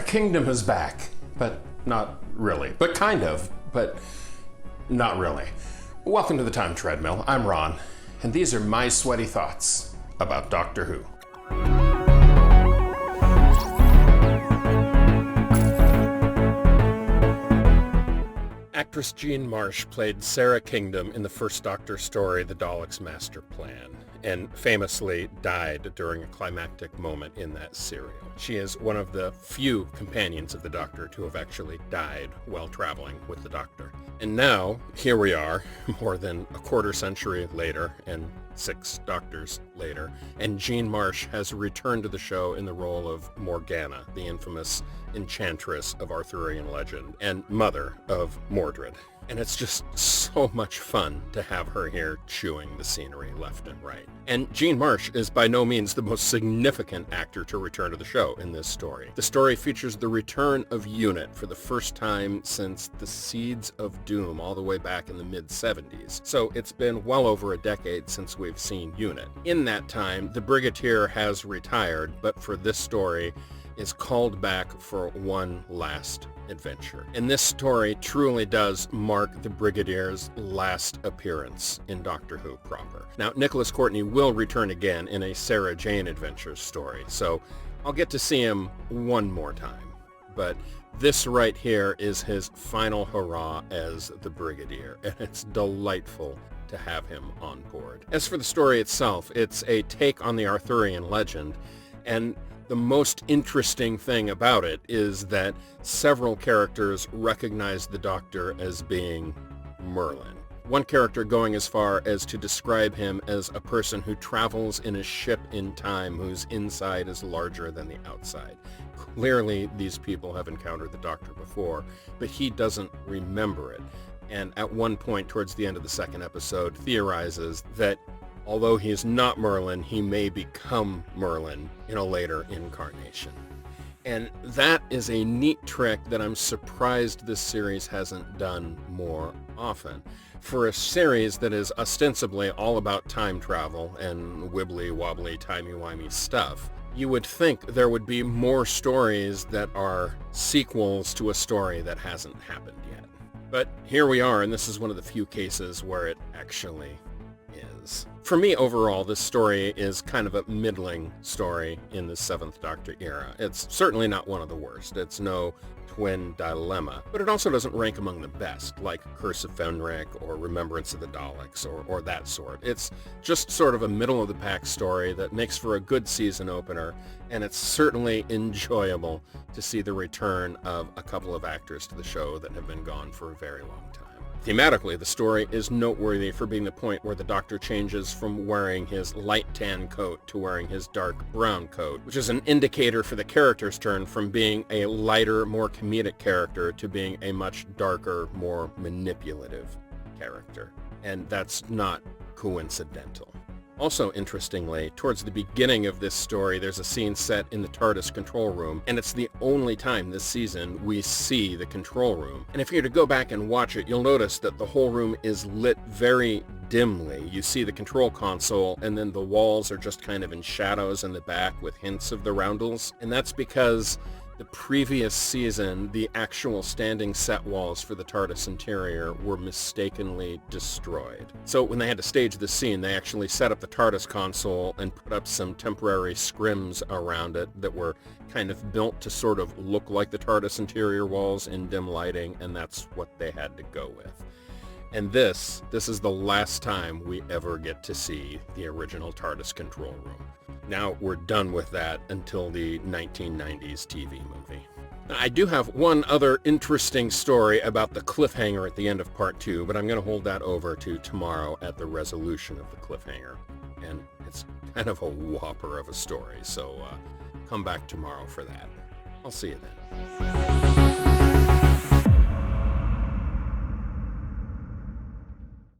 Kingdom is back, but not really. But kind of, but not really. Welcome to the Time Treadmill. I'm Ron, and these are my sweaty thoughts about Doctor Who. Actress Jean Marsh played Sara Kingdom in the first Doctor story, The Daleks' Master Plan, and famously died during a climactic moment in that serial. She is one of the few companions of the Doctor to have actually died while traveling with the Doctor. And now, here we are, more than a quarter century later, and 6 Doctors later, and Jean Marsh has returned to the show in the role of Morgana, the infamous enchantress of Arthurian legend, and mother of Mordred. And it's just so much fun to have her here chewing the scenery left and right. And Jean Marsh is by no means the most significant actor to return to the show in this story. The story features the return of Unit for the first time since the Seeds of Doom all the way back in the mid-70s. So it's been well over a decade since we've seen Unit. In that time, the Brigadier has retired, but for this story, is called back for one last adventure. And this story truly does mark the Brigadier's last appearance in Doctor Who proper. Now, Nicholas Courtney will return again in a Sarah Jane Adventures story, so I'll get to see him one more time. But this right here is his final hurrah as the Brigadier, and it's delightful to have him on board. As for the story itself, it's a take on the Arthurian legend, and the most interesting thing about it is that several characters recognize the Doctor as being Merlin. One character going as far as to describe him as a person who travels in a ship in time whose inside is larger than the outside. Clearly, these people have encountered the Doctor before, but he doesn't remember it. And at one point towards the end of the second episode, theorizes that although he is not Merlin, he may become Merlin in a later incarnation. And that is a neat trick that I'm surprised this series hasn't done more often. For a series that is ostensibly all about time travel and wibbly-wobbly, timey-wimey stuff, you would think there would be more stories that are sequels to a story that hasn't happened yet. But here we are, and this is one of the few cases where it actually is. For me, overall, this story is kind of a middling story in the 7th Doctor era. It's certainly not one of the worst. It's no twin dilemma, but it also doesn't rank among the best, like Curse of Fenric or Remembrance of the Daleks or that sort. It's just sort of a middle-of-the-pack story that makes for a good season opener, and it's certainly enjoyable to see the return of a couple of actors to the show that have been gone for a very long time. Thematically, the story is noteworthy for being the point where the Doctor changes from wearing his light tan coat to wearing his dark brown coat, which is an indicator for the character's turn from being a lighter, more comedic character to being a much darker, more manipulative character. And that's not coincidental. Also, interestingly, towards the beginning of this story, there's a scene set in the TARDIS control room, and it's the only time this season we see the control room. And if you were to go back and watch it, you'll notice that the whole room is lit very dimly. You see the control console, and then the walls are just kind of in shadows in the back with hints of the roundels. And that's because the previous season, the actual standing set walls for the TARDIS interior were mistakenly destroyed. So when they had to stage the scene, they actually set up the TARDIS console and put up some temporary scrims around it that were kind of built to sort of look like the TARDIS interior walls in dim lighting, and that's what they had to go with. And this is the last time we ever get to see the original TARDIS control room. Now we're done with that until the 1990s TV movie. I do have one other interesting story about the cliffhanger at the end of part 2, but I'm going to hold that over to tomorrow at the resolution of the cliffhanger. And it's kind of a whopper of a story, so come back tomorrow for that. I'll see you then.